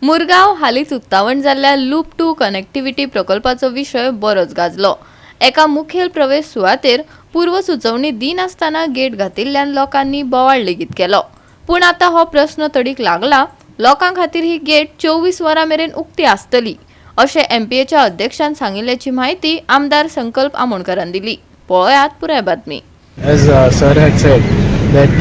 मुरगांव हालींच उक्तावण जाल्ल्या लूप 2 कनेक्टिव्हिटी प्रकल्पाचो विशय बरोच गाजलो। एका मुखेल प्रवेश सुवातेर पूर्व सुचोवणी दिनासतना गेट घातिल्ल्यान लोकांनी बोवाळ लेगीत केलो। पूण आता हो प्रश्न तडीक लागला, लोकां खातीर ही गेट 24 वरां मेरेन उक्ती आसतली अशें एमपीएच्या अध्यक्षान सांगिल्ल्याची माहिती आमदार संकल्प आमोणकरान दिली। पळयात पुराय बातमी। As sir had said that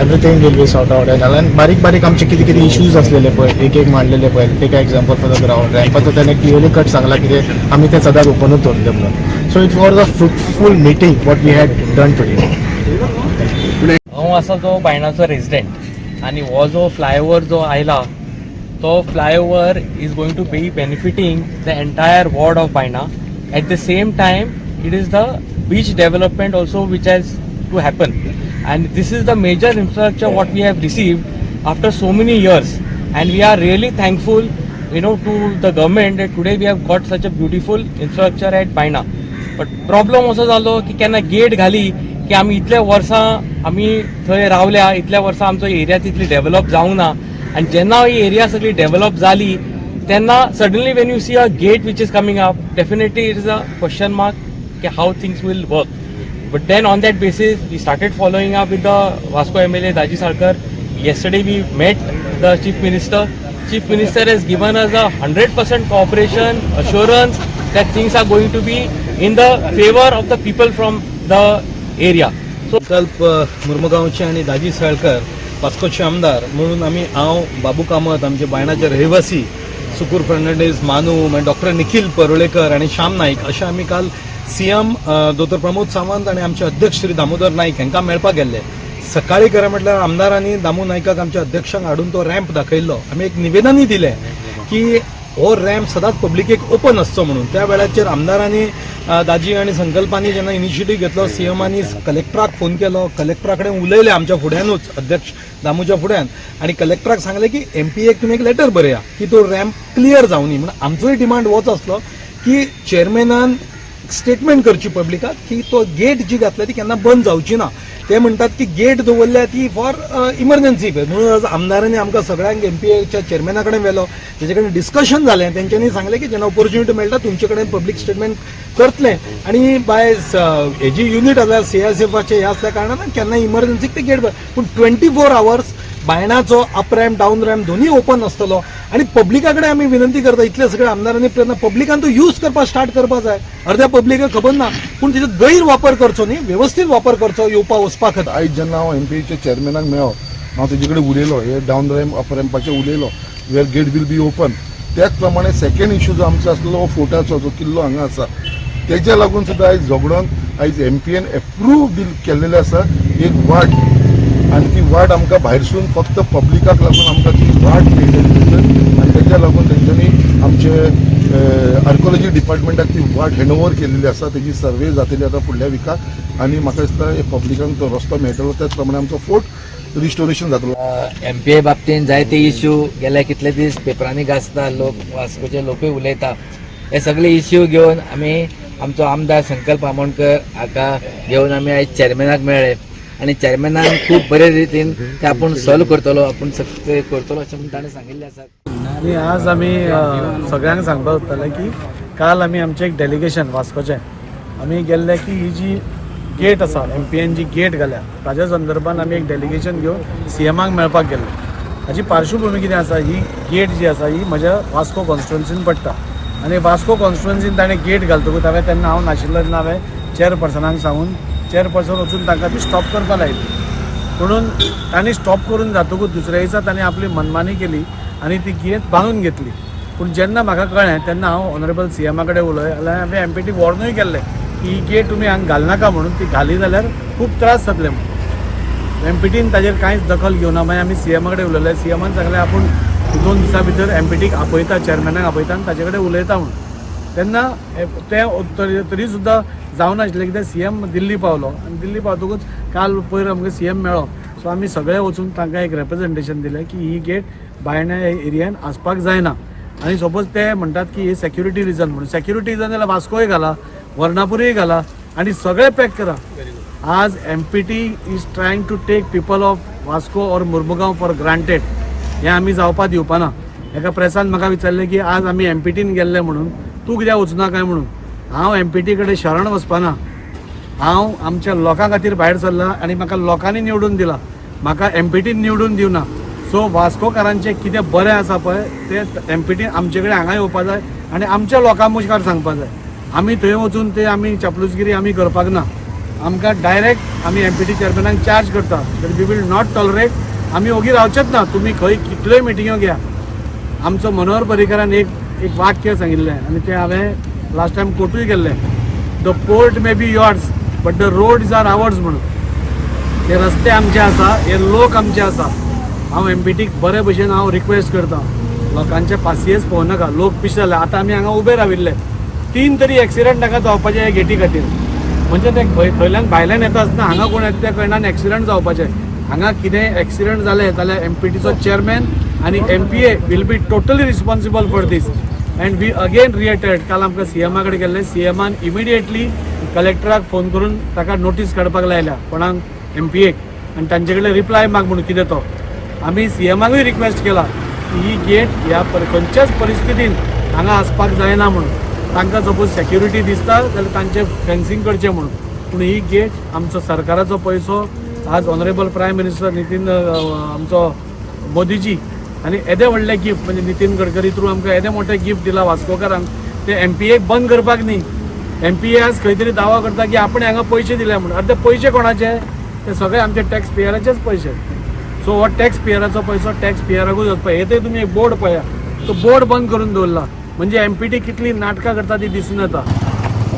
everything will be sorted out and बारीक आमचे किती इश्यूज असलेले पळय एक मांडलेले पळय take example for the ground रॅम्पाचो त्याने क्लियरली कट सांगला कितें आमी ते सदांच ओपनूच दवरले म्हणून। So it was a fruitful meeting what we had done today. हांव आसा जो बायणाचो रेजिडेंट आनी हो जो फ्लायओवर जो आयला तो flyover is going to be benefiting the entire ward of Baina. At the same time it is the beach development also which has to happen, and this is the major infrastructure what we have received after so many years, and we are really thankful to the government that today we have got such a beautiful infrastructure at Baina. But problem also जालो की केन्ना gate घाली की आमी इतल्या वर्सां आमी थंय रावल्या, इतल्या वर्सां आमचो एरिया तितली डेव्हलप जावंक ना, आनी जेन्ना ही एरिया सगळी डेव्हलप जाली तेन्ना suddenly when you see a gate which is coming up, definitely it is a question mark how things will work. But then on that basis we started following up with the Vasco MLA Daji Sarkar. Yesterday we met the Chief Minister. Chief Minister has given us a 100% cooperation assurance that things are going to be in the favor of the people from the area. So संकल्प मुर्मुगांवचे आणि दाजी साळकर वास्कोचे आमदार म्हणून हांव बाबू कामत आमचे बायणाचे रहिवासी सुकूर फर्नांडीस मानू मागीर doctor Nikhil Parulekar आणि श्याम नाईक अशें आमी काल सीएम दोतोर प्रमोद सावंत आणि आमचे अध्यक्ष श्री दामोदर नाईक हांकां मेळपाक गेल्ले। सकाळी खरें म्हटल्यार आमदारांनी दामू नायकाक आमच्या अध्यक्षांक हाडून तो रॅम्प दाखयल्लो। आमी एक निवेदनूय दिलें की हो रॅम्प सदांच पब्लिकेक ओपन आसचो म्हणून। त्या वेळाचेर आमदारांनी दाजी आणि संकल्पांनी जेन्ना इनिशिएटीव घेतलो सीएमांनी कलेक्टराक फोन केलो, कलेक्टरा कडेन उलयले आमच्या फुड्यानूच अध्यक्ष दामूच्या फुड्यान, आणि कलेक्टराक सांगलें की एमपीएक तुमी एक लेटर बरया की तो रॅम्प क्लियर जावनी म्हणून। आमचोय डिमांड होच आसलो की चेअरमॅनान स्टेटमेंट करची पब्लिकाक की तो गेट जी घातल्या ती केन्ना बंद जावची ना। ते म्हणटात की गेट दवरल्या ती फॉर इमर्जन्सी म्हणून आमदारांनी आमकां सगळ्यांक एमपीएच्या चेअरमॅना कडेन व्हेलो, तेजे कडेन डिस्कशन जालें। तेंच्यांनी सांगलें की जेन्ना ऑपॉर्च्युनिटी मेळटा तुमचे कडेन पब्लीक स्टेटमेंट करतलें, आणि बाय हेजी युनिट आसल्यार सीआरसीएफाचे हे आसल्या कारणान केन्ना इमर्जन्सीक ते गेट पूण 24 आवर्स बायणाचो अप रॅम्प डाऊन रॅम्प दोन्ही ओपन आसतलो। आणि पब्लिका कडेन आमी विनंती करता इतले सगळे आमदारांनी प्रयत्न पब्लिकान तो यूज करपाक स्टार्ट करपाक जाय। अर्ध्या पब्लिकाक खबर ना पूण तेजो गैरवापर करचो न्ही, व्यवस्थीत वापर करचो येवपा वचपा खातीर। आयज जेन्ना हांव एमपीच्या चेअरमॅनाक मेळ्ळो हांव तेजे कडेन उलयलो हे डावन रॅम्प अप रॅम्पाचेर उलयलो where gate will be open. त्याच प्रमाणे सेकंड इश्यू जो आमचो आसलो हो फोर्टाचो जो किल्लो हांगा आसा तेच्या लागून सुद्दां आयज झगडोन आयज एमपीएन एप्रूव बील केल्लेले आसा एक वाट, आणि ती वाट आमकां भायरसून फक्त पब्लिकाक लागून आमकां ती वाट मेळटली, आणि तेच्या लागून तेंच्यांनी आमचे आर्कोलॉजी डिपार्टमेंटाक ती वाट हँडओवर केलेली आसा। तेजी सर्वे जातली आतां फुडल्या विकाक, आणि म्हाका दिसता पब्लिकांक तो रस्तो मेळटलो। त्याच प्रमाणे आमचो फोर्ट रिस्टोरेशन जातलो। एमपीए बाबतीन जायते इश्यू गेल्या कितले दीस पेपरांनी गाजता, लोक वास्कोचे लोकूय उलयता, हे सगळे इश्यू घेवन आमी आमचो आमदार संकल्प आमोणकर हाका घेवन आमी आयज चेअरमॅनाक मेळ्ळे, आणि चेअरमॅनान खूब बरे रितीन ते आपूण सॉल्व करतलो, आपूण सक्सेस करतलो अशें म्हणून ताणें सांगिल्लें आसा। आणि आज आमी सगळ्यांक सांगपाक सोदताले की काल आमी आमचें एक डेलिगेशन वास्कोचें आमी गेल्ले की ही जी गेट आसा एमपीएन जी गेट घाल्या ताज्या संदर्भान आमी एक डेलिगेशन घेवन सीएमाक मेळपाक गेल्ले। हाची पार्श्वभूमी कितें आसा, ही गेट जी आसा ही म्हज्या वास्को कॉन्स्टिट्युएन्सीन पडटा, आणि वास्को कॉन्स्टिट्युएन्सीन ताणें गेट घालतकूच तेन्ना हांव नाशिल्लो तेन्ना हांवें चेअरपर्सनाक सांगून चेअरपर्सन वचून तांकां ती स्टॉप करपाक लायली। म्हणून तांणी स्टॉप करून जातकूच दुसऱ्या दिसा तांणी आपली मनमानी केली आणि ती गेट बांदून घेतली। पूण जेन्ना म्हाका कळ्ळें तेन्ना हांव ऑनरेबल सीएमा कडेन उलय जाल्यार हांवें एमपीटीक वॉर्नूय केल्लें की ही गेट तुमी हांगा घालनाका नाका म्हणून, ती घाली जाल्यार खूब त्रास जातले म्हणून। एमपीटीन ताजेर कांयच दखल घेवना। मागीर आमी सीएमा कडेन उलयले, सीएमान सांगलें आपूण 2 दिसां भितर एमपीटीक आपयता, चेअरमॅनाक आपयता आनी ताजे कडेन उलयता म्हणून। तेन्ना ते तरी सुद्दां जावनाशिल्लें कित्याक सीएम दिल्ली पावलो, आनी दिल्ली पावतकूच काल पयर आमकां सीएम मेळ्ळो। सो आमी सगळे वचून तांकां एक रिप्रेझेंटेशन दिलें की ही गेट बायण्या एरियान आसपाक जायना, आणि सपोज ते म्हणटात की हे सेक्युरिटी रिजन म्हणून, सेक्युरिटी रिजन जाल्यार वास्कोय घाला, वर्णापुरीय घाला, आणि सगळे पॅक करा। आज MPT is trying to take people of Vasco और मुर्मुगांव फॉर ग्रांटेड, हें आमी जावपा दिवपाना। एका प्रेसान म्हाका विचारलें की आज आमी एमपीटीन गेल्ले म्हणून तूं कित्याक वचना काय म्हणून. हांव एमपीटी कडेन शरण वचपाना. हांव आमच्या लोकां खातीर भायर सरला आनी म्हाका लोकांनी निवडून दिला. म्हाका एमपीटीन निवडून दिवना. सो वास्कोकारांचें कितें बरें आसा पळय तें एमपीटीन आमचे कडेन हांगा येवपा जाय आनी आमच्या लोकां मुखार सांगपा जाय. आमी थंय वचून ते आमी चापलूसगिरी आमी करपाक ना. आमकां डायरेक्ट आमी एमपीटी चेअरमॅनाक चार्ज करता that we will not tolerate. आमी ओगी रावचेच ना. तुमी खंय कितल्योय मिटिंग्यो घ्या. आमचो मनोहर पर्रीकरान एक वाक्य सांगिल्लें आनी तें हांवें लास्ट टायम कोर्टूय गेल्लें. The port may be yours but the roads are ours म्हणून. हे रस्ते आमचे आसा, हे लोक आमचे आसा. हांव एमपीटीक बरे भशेन हांव रिक्वेस्ट करता लोकांचे पासियेंस पळोवं नाका. लोक पिशेले. आतां आमी हांगा उबे राविल्ले 3 तरी एक्सिडंट नाका जावपाचे हे गेटी खातीर. म्हणजे ते थंयल्यान भायल्यान येता आसतना हांगा कोण येता त्या कारणान एक्सिडंट जावपाचे. हांगा कितें एक्सिडंट जाले जाल्यार एमपीटीचो चेअरमॅन आनी MPA will be totally responsible for this. And we again reiterated काल आमकां सीएमा कडेन गेल्ले. सीएमान इमिडिएटली कलेक्टराक फोन करून ताका नोटीस काडपाक लायल्या कोणाक एमपीएक आनी तांचे कडेन रिप्लाय माग म्हणून कितें तो. आमी सीएमाकूय रिक्वेस्ट केला की ही गेट ह्या खंयच्याच परिस्थितीन हांगा आसपाक जायना म्हणून. तांकां सपोज सेक्युरिटी दिसता जाल्यार तांचें फेन्सिंग करचें म्हणून. पूण ही गेट आमचो सरकाराचो पयसो आज ऑनरेबल प्रायम मिनिस्टर नितीन आमचो मोदीजी आनी येदे व्हडले गिफ्ट म्हणजे नितीन गडकरी थ्रू आमकां येदे मोठे गिफ्ट दिला वास्कोकारांक. ते एमपीएक बंद करपाक न्ही. एमपीए आज खंय तरी दावा करता की आपण हांगा पयशे दिले म्हणून. आतां ते पयशे कोणाचे? ते सगळे आमचे टॅक्स पेयराचेच पयशे. सो हो टॅक्स पेयराचो पयसो टॅक्स पेयराकूच वचपा. हे तुमी एक बोर्ड पळया. तो बोर्ड बंद करून दवरला. म्हणजे एमपीटी कितली नाटकां करता ती दिसून येता.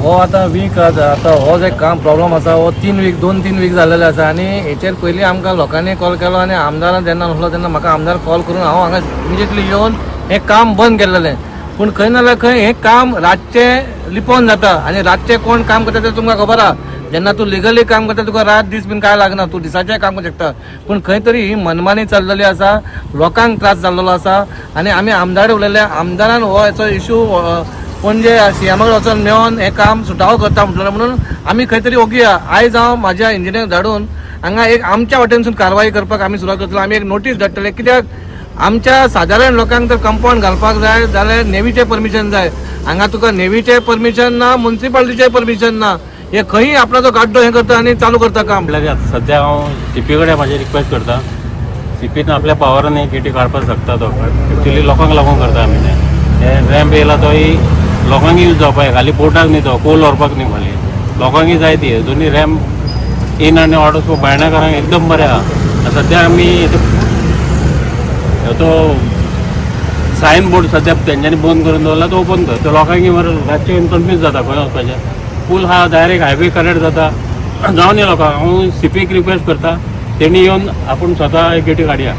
हो आतां वीक आतां हो जे काम प्रॉब्लम आसा हो 2-3 वीक जाल्लेले आसा. आनी हेचेर पयलीं आमकां लोकांनी कॉल केलो आनी आमदारान जेन्ना नासलो तेन्ना म्हाका आमदार कॉल करून हांव हांगा इमिजिएटली येवन हें काम बंद केल्लेलें. पूण खंय ना जाल्यार खंय हें काम रातचें लिपोवन जाता आनी रातचें कोण काम करता तें तुमकां खबर आहा. जेन्ना तूं लिगली काम करता तुका रात दीस बीन कांय लागना. तूं दिसाचें काम करूं शकता. पूण खंय तरी ही मनमानी चल्लेली आसा. लोकांक त्रास जाल्लो आसा आनी आमी आमदार उलयले. आमदारान हो हेचो इशू पणजे सीएमा कडेन वचून मेळोन हें काम सुटावो करता म्हटलें. म्हणून आमी खंय तरी ओगुया. आयज हांव म्हाज्या इंजिनियर धाडून हांगा एक आमच्या वाटेनसून कारवाई करपाक आमी सुरवात करतलो. आमी एक नोटीस धाडटले. कित्याक आमच्या सादारण लोकांक तर कंपाऊंड घालपाक जाय जाल्यार नेवीचें परमिशन जाय. हांगा तुका नेवीचें परमिशन ना, म्युन्सिपालिटीचें परमिशन ना. हे खंय आपणाचो गाड्डो हें करता आनी चालू करता काम. सध्या हांव सीपी कडेन म्हाजी रिक्वेस्ट करता. सीपीन आपल्या पावरान एक गेटी काडपाक शकता तो. एक्चुअली लोकांक लागून करता आमी हे रॅम्प येयला तोय लोकांक यूज जावपाक. खाली पोर्टाक न्ही तो कोल व्हरपाक न्ही. खाली लोकांकय जाय ती दोनी रॅम्प इन आनी आउट सो बायणाकारांक एकदम बरें आहा. सध्या आमी तो सायन बोर्ड सध्या तेंच्यांनी बंद करून दवरला तो ओपन कर. तो लोकांक मरे रातचे कन्फ्यूज जाता खंय वचपाचें. पूल हा डायरेक्ट हायवे कनेक्ट जाता. जावन ये लोकांक हांव सीपीक रिक्वेस्ट करता तेणी येवन आपूण स्वता एक गेटी काडया.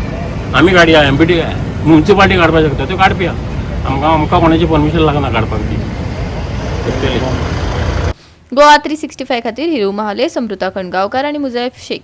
आमी काडया. एमपीटी म्युन्सिपालिटी काडपाक शकता त्यो काडपया. आमकां कोणाची परमिशन लागना काडपाक ती. गोवा 365 खातीर हिरू महाले, समृता खणगांवकार आनी मुजैफ शेख.